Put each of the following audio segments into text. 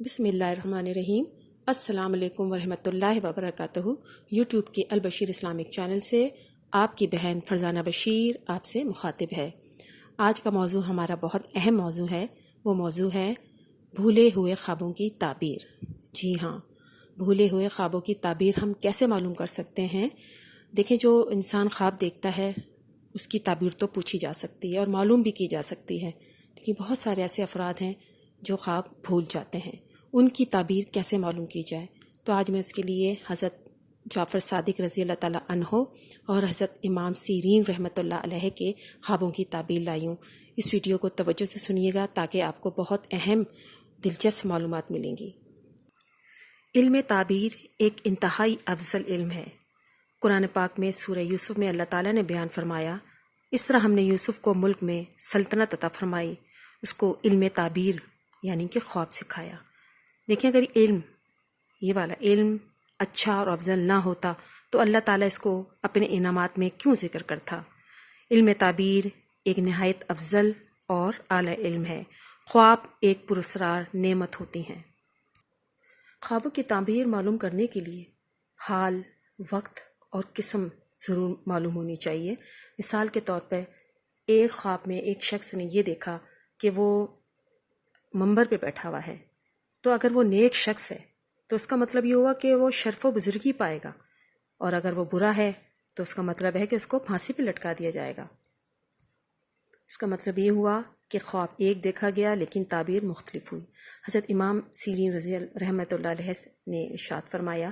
بسم اللہ الرحمن الرحیم۔ السلام علیکم ورحمۃ اللہ وبرکاتہ۔ یوٹیوب کے البشیر اسلامک چینل سے آپ کی بہن فرزانہ بشیر آپ سے مخاطب ہے۔ آج کا موضوع ہمارا بہت اہم موضوع ہے۔ وہ موضوع ہے بھولے ہوئے خوابوں کی تعبیر۔ جی ہاں، بھولے ہوئے خوابوں کی تعبیر ہم کیسے معلوم کر سکتے ہیں؟ دیکھیں، جو انسان خواب دیکھتا ہے اس کی تعبیر تو پوچھی جا سکتی ہے اور معلوم بھی کی جا سکتی ہے، لیکن بہت سارے ایسے افراد ہیں جو خواب بھول جاتے ہیں۔ ان کی تعبیر کیسے معلوم کی جائے؟ تو آج میں اس کے لیے حضرت جعفر صادق رضی اللہ تعالیٰ عنہ اور حضرت امام سیرین رحمۃ اللہ علیہ کے خوابوں کی تعبیر لائی ہوں۔ اس ویڈیو کو توجہ سے سنیے گا تاکہ آپ کو بہت اہم دلچسپ معلومات ملیں گی۔ علم تعبیر ایک انتہائی افضل علم ہے۔ قرآن پاک میں سورہ یوسف میں اللہ تعالیٰ نے بیان فرمایا، اس طرح ہم نے یوسف کو ملک میں سلطنت عطا فرمائی، اس کو علم تعبیر یعنی کہ خواب سکھایا۔ دیکھیں، اگر علم، یہ والا علم اچھا اور افضل نہ ہوتا تو اللہ تعالیٰ اس کو اپنے انعامات میں کیوں ذکر کرتا؟ علم تعبیر ایک نہایت افضل اور اعلیٰ علم ہے۔ خواب ایک پراسرار نعمت ہوتی ہیں۔ خوابوں کی تعبیر معلوم کرنے کے لیے حال، وقت اور قسم ضرور معلوم ہونی چاہیے۔ مثال کے طور پہ ایک خواب میں ایک شخص نے یہ دیکھا کہ وہ منبر پہ بیٹھا ہوا ہے، تو اگر وہ نیک شخص ہے تو اس کا مطلب یہ ہوا کہ وہ شرف و بزرگی پائے گا، اور اگر وہ برا ہے تو اس کا مطلب ہے کہ اس کو پھانسی پہ لٹکا دیا جائے گا۔ اس کا مطلب یہ ہوا کہ خواب ایک دیکھا گیا لیکن تعبیر مختلف ہوئی۔ حضرت امام سیرین رضی رحمۃ اللہ علیہ نے ارشاد فرمایا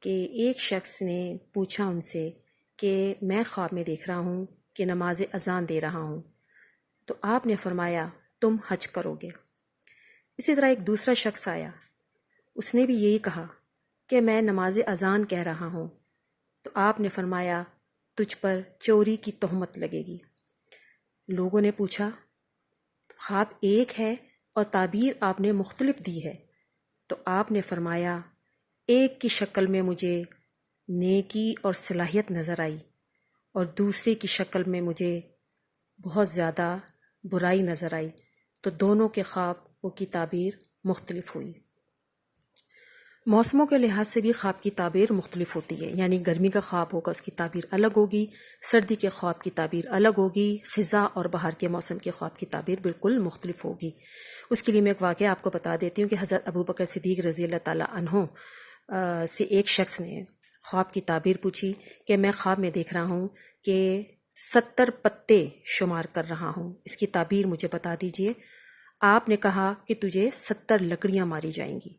کہ ایک شخص نے پوچھا ان سے کہ میں خواب میں دیکھ رہا ہوں کہ نماز اذان دے رہا ہوں، تو آپ نے فرمایا تم حج کرو گے۔ اسی طرح ایک دوسرا شخص آیا، اس نے بھی یہی کہا کہ میں نماز اذان کہہ رہا ہوں، تو آپ نے فرمایا تجھ پر چوری کی تہمت لگے گی۔ لوگوں نے پوچھا، خواب ایک ہے اور تعبیر آپ نے مختلف دی ہے، تو آپ نے فرمایا ایک کی شکل میں مجھے نیکی اور صلاحیت نظر آئی اور دوسرے کی شکل میں مجھے بہت زیادہ برائی نظر آئی، تو دونوں کے خواب کی تعبیر مختلف ہوئی۔ موسموں کے لحاظ سے بھی خواب کی تعبیر مختلف ہوتی ہے، یعنی گرمی کا خواب ہوگا اس کی تعبیر الگ ہوگی، سردی کے خواب کی تعبیر الگ ہوگی، خزاں اور بہار کے موسم کے خواب کی تعبیر بالکل مختلف ہوگی۔ اس کے لیے میں ایک واقعہ آپ کو بتا دیتی ہوں کہ حضرت ابو بکر صدیق رضی اللہ تعالیٰ عنہ سے ایک شخص نے خواب کی تعبیر پوچھی کہ میں خواب میں دیکھ رہا ہوں کہ 70 پتے شمار کر رہا ہوں، اس کی تعبیر مجھے بتا دیجئے۔ آپ نے کہا کہ تجھے 70 لکڑیاں ماری جائیں گی،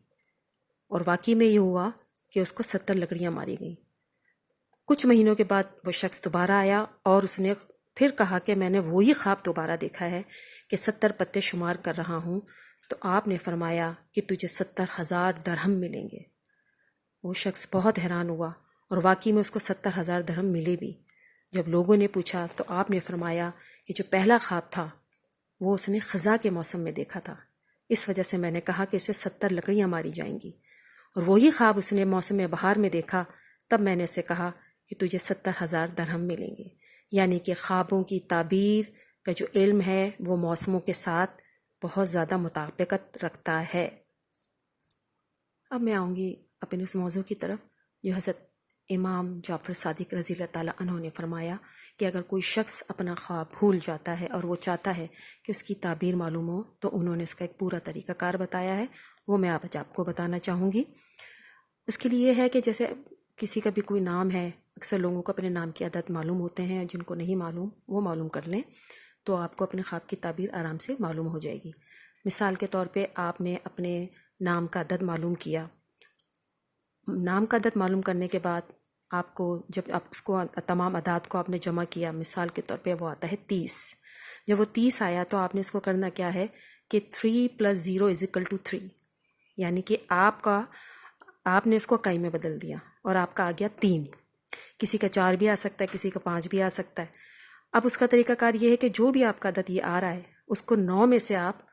اور واقعی میں یہ ہوا کہ اس کو 70 لکڑیاں ماری گئیں۔ کچھ مہینوں کے بعد وہ شخص دوبارہ آیا اور اس نے پھر کہا کہ میں نے وہی خواب دوبارہ دیکھا ہے کہ 70 پتے شمار کر رہا ہوں، تو آپ نے فرمایا کہ تجھے 70,000 درہم ملیں گے۔ وہ شخص بہت حیران ہوا اور واقعی میں اس کو 70,000 درہم ملے بھی۔ جب لوگوں نے پوچھا تو آپ نے فرمایا کہ جو پہلا خواب تھا وہ اس نے خزاں کے موسم میں دیکھا تھا، اس وجہ سے میں نے کہا کہ اسے 70 لکڑیاں ماری جائیں گی، اور وہی خواب اس نے موسم بہار میں دیکھا، تب میں نے اسے کہا کہ تجھے 70,000 درہم ملیں گے۔ یعنی کہ خوابوں کی تعبیر کا جو علم ہے وہ موسموں کے ساتھ بہت زیادہ مطابقت رکھتا ہے۔ اب میں آؤں گی اپنے اس موضوع کی طرف جو حضرت امام جعفر صادق رضی اللہ تعالیٰ عنہ نے فرمایا کہ اگر کوئی شخص اپنا خواب بھول جاتا ہے اور وہ چاہتا ہے کہ اس کی تعبیر معلوم ہو، تو انہوں نے اس کا ایک پورا طریقہ کار بتایا ہے، وہ میں آج آپ کو بتانا چاہوں گی۔ اس کے لیے یہ ہے کہ جیسے کسی کا بھی کوئی نام ہے، اکثر لوگوں کو اپنے نام کی عدد معلوم ہوتے ہیں، جن کو نہیں معلوم وہ معلوم کر لیں، تو آپ کو اپنے خواب کی تعبیر آرام سے معلوم ہو جائے گی۔ مثال کے طور پہ آپ نے اپنے نام کا عدد معلوم کیا، نام کا عدد معلوم کرنے کے بعد آپ کو جب آپ اس کو تمام اعداد کو آپ نے جمع کیا، مثال کے طور پہ وہ آتا ہے 30۔ جب وہ 30 آیا تو آپ نے اس کو کرنا کیا ہے کہ 3 + 0 = 3، یعنی کہ آپ نے اس کو اکائی میں بدل دیا اور آپ کا آ گیا 3۔ کسی کا 4 بھی آ سکتا ہے، کسی کا 5 بھی آ سکتا ہے۔ اب اس کا طریقہ کار یہ ہے کہ جو بھی آپ کا عدد یہ آ رہا ہے اس کو 9 میں سے آپ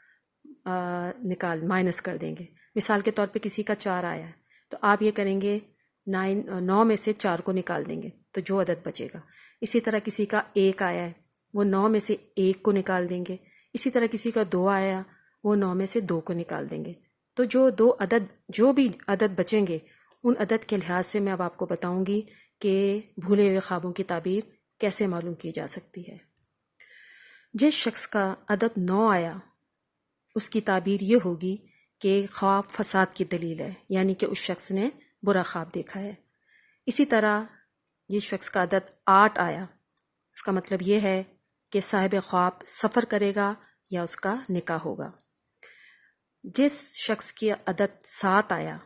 مائنس کر دیں گے۔ مثال کے طور پہ کسی کا 4 آیا ہے تو آپ یہ کریں گے 9 میں سے 4 کو نکال دیں گے تو جو عدد بچے گا۔ اسی طرح کسی کا 1 آیا ہے، وہ 9 میں سے 1 کو نکال دیں گے۔ اسی طرح کسی کا 2 آیا، وہ 9 میں سے 2 کو نکال دیں گے تو جو بھی عدد بچیں گے ان عدد کے لحاظ سے میں اب آپ کو بتاؤں گی کہ بھولے ہوئے خوابوں کی تعبیر کیسے معلوم کی جا سکتی ہے۔ جس شخص کا عدد 9 آیا اس کی تعبیر یہ ہوگی کہ خواب فساد کی دلیل ہے، یعنی کہ اس شخص نے برا خواب دیکھا ہے۔ اسی طرح جس شخص کا عدد 8 آیا اس کا مطلب یہ ہے کہ صاحب خواب سفر کرے گا یا اس کا نکاح ہوگا۔ جس شخص کی عدد 7 آیا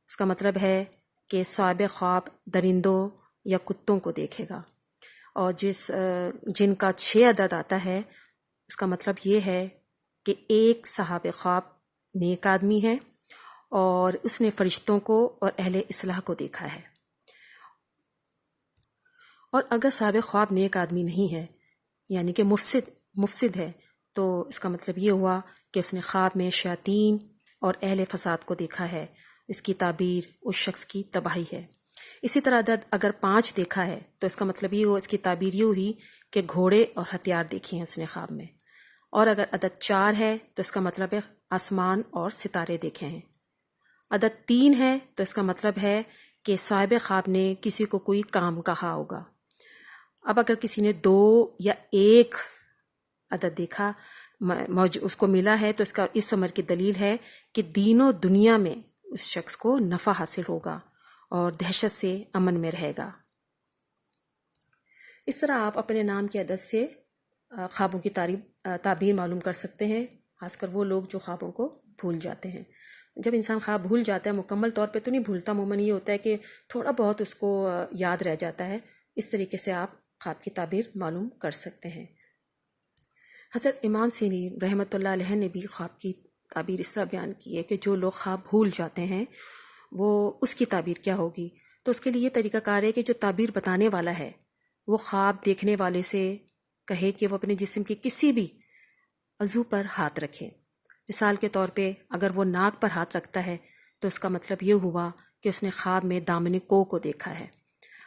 اس کا مطلب ہے کہ صاحب خواب درندوں یا کتوں کو دیکھے گا، اور جن کا 6 عدد آتا ہے اس کا مطلب یہ ہے کہ ایک صاحب خواب نیک آدمی ہے اور اس نے فرشتوں کو اور اہل اصلاح کو دیکھا ہے۔ اور اگر صاحب خواب نیک آدمی نہیں ہے یعنی کہ مفسد ہے تو اس کا مطلب یہ ہوا کہ اس نے خواب میں شیاطین اور اہل فساد کو دیکھا ہے، اس کی تعبیر اس شخص کی تباہی ہے۔ اسی طرح عدد اگر 5 دیکھا ہے تو اس کا مطلب یہ ہوا، اس کی تعبیر یہ ہوئی کہ گھوڑے اور ہتھیار دیکھے ہیں اس نے خواب میں۔ اور اگر عدد 4 ہے تو اس کا مطلب ہے آسمان اور ستارے دیکھے ہیں۔ عدد 3 ہے تو اس کا مطلب ہے کہ صاحب خواب نے کسی کو کوئی کام کہا ہوگا۔ اب اگر کسی نے 2 یا 1 عدد دیکھا اس کو ملا ہے تو اس امر کی دلیل ہے کہ دین و دنیا میں اس شخص کو نفع حاصل ہوگا اور دہشت سے امن میں رہے گا۔ اس طرح آپ اپنے نام کے عدد سے خوابوں کی تعبیر معلوم کر سکتے ہیں، خاص کر وہ لوگ جو خوابوں کو بھول جاتے ہیں۔ جب انسان خواب بھول جاتا ہے، مکمل طور پہ تو نہیں بھولتا، عموماً یہ ہوتا ہے کہ تھوڑا بہت اس کو یاد رہ جاتا ہے۔ اس طریقے سے آپ خواب کی تعبیر معلوم کر سکتے ہیں۔ حضرت امام سینی رحمۃ اللہ علیہ نے بھی خواب کی تعبیر اس طرح بیان کی ہے کہ جو لوگ خواب بھول جاتے ہیں وہ اس کی تعبیر کیا ہوگی۔ تو اس کے لیے یہ طریقہ کار ہے کہ جو تعبیر بتانے والا ہے وہ خواب دیکھنے والے سے کہے کہ وہ اپنے جسم کے کسی بھی عضو پر ہاتھ رکھے۔ مثال کے طور پہ اگر وہ ناک پر ہاتھ رکھتا ہے تو اس کا مطلب یہ ہوا کہ اس نے خواب میں دامن کو دیکھا ہے۔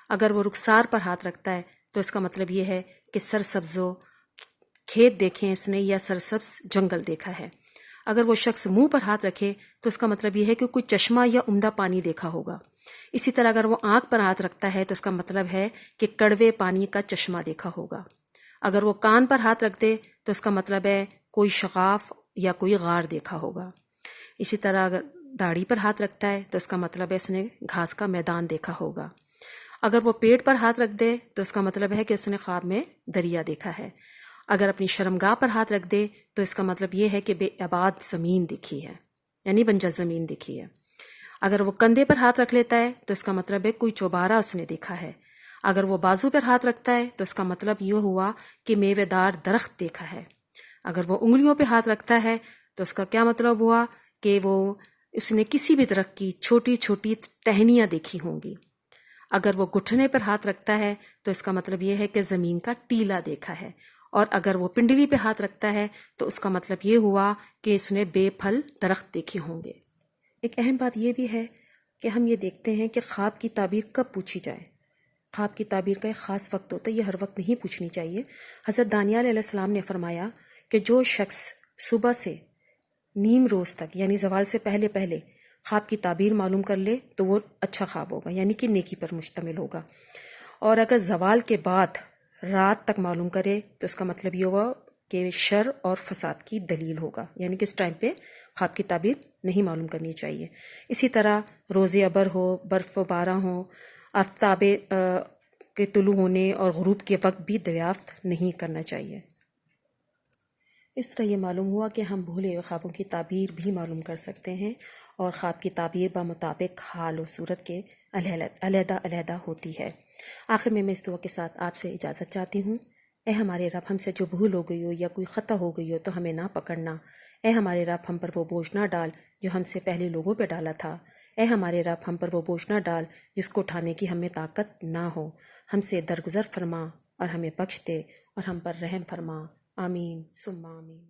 اگر وہ رخسار پر ہاتھ رکھتا ہے تو اس کا مطلب یہ ہے کہ سرسبز و کھیت دیکھیں اس نے یا سرسبز جنگل دیکھا ہے۔ اگر وہ شخص منہ پر ہاتھ رکھے تو اس کا مطلب یہ ہے کہ کوئی چشمہ یا عمدہ پانی دیکھا ہوگا۔ اسی طرح اگر وہ آنکھ پر ہاتھ رکھتا ہے تو اس کا مطلب ہے کہ کڑوے پانی کا چشمہ دیکھا ہوگا۔ اگر وہ کان پر ہاتھ رکھ دے تو اس کا مطلب ہے کوئی شغاف یا کوئی غار دیکھا ہوگا۔ اسی طرح اگر داڑھی پر ہاتھ رکھتا ہے تو اس کا مطلب ہے اس نے گھاس کا میدان دیکھا ہوگا۔ اگر وہ پیٹ پر ہاتھ رکھ دے تو اس کا مطلب ہے کہ اس نے خواب میں دریا دیکھا ہے۔ اگر اپنی شرمگاہ پر ہاتھ رکھ دے تو اس کا مطلب یہ ہے کہ بے آباد زمین دیکھی ہے، یعنی بنجر زمین دیکھی ہے۔ اگر وہ کندھے پر ہاتھ رکھ لیتا ہے تو اس کا مطلب ہے کوئی چوبارہ اس نے دیکھا ہے۔ اگر وہ بازو پر ہاتھ رکھتا ہے تو اس کا مطلب یہ ہوا کہ میوے دار درخت دیکھا ہے۔ اگر وہ انگلیوں پہ ہاتھ رکھتا ہے تو اس کا کیا مطلب ہوا کہ اس نے کسی بھی درخت کی چھوٹی چھوٹی ٹہنیاں دیکھی ہوں گی۔ اگر وہ گھٹنے پر ہاتھ رکھتا ہے تو اس کا مطلب یہ ہے کہ زمین کا ٹیلا دیکھا ہے۔ اور اگر وہ پنڈلی پہ ہاتھ رکھتا ہے تو اس کا مطلب یہ ہوا کہ اس نے بے پھل درخت دیکھے ہوں گے۔ ایک اہم بات یہ بھی ہے کہ ہم یہ دیکھتے ہیں کہ خواب کی تعبیر کب پوچھی جائے۔ خواب کی تعبیر کا ایک خاص وقت ہوتا ہے، یہ ہر وقت نہیں پوچھنی چاہیے۔ حضرت دانیال علیہ السلام نے فرمایا کہ جو شخص صبح سے نیم روز تک یعنی زوال سے پہلے پہلے خواب کی تعبیر معلوم کر لے تو وہ اچھا خواب ہوگا، یعنی کہ نیکی پر مشتمل ہوگا۔ اور اگر زوال کے بعد رات تک معلوم کرے تو اس کا مطلب یہ ہوگا کہ شر اور فساد کی دلیل ہوگا، یعنی کہ اس ٹائم پہ خواب کی تعبیر نہیں معلوم کرنی چاہیے۔ اسی طرح روز ابر ہو، برف و بارہ ہو، آفتاب کے طلوع ہونے اور غروب کے وقت بھی دریافت نہیں کرنا چاہیے۔ اس طرح یہ معلوم ہوا کہ ہم بھولے ہوئے خوابوں کی تعبیر بھی معلوم کر سکتے ہیں، اور خواب کی تعبیر بمطابق حال و صورت کے علیحدہ علیحدہ ہوتی ہے۔ آخر میں اس دعا کے ساتھ آپ سے اجازت چاہتی ہوں۔ اے ہمارے رب، ہم سے جو بھول ہو گئی ہو یا کوئی خطا ہو گئی ہو تو ہمیں نہ پکڑنا۔ اے ہمارے رب، ہم پر وہ بوجھ نہ ڈال جو ہم سے پہلے لوگوں پہ ڈالا تھا۔ اے ہمارے رب، ہم پر وہ بوجھ نہ ڈال جس کو اٹھانے کی ہمیں طاقت نہ ہو۔ ہم سے درگزر فرما اور ہمیں بخش دے اور ہم پر رحم فرما۔ آمین ثم آمین۔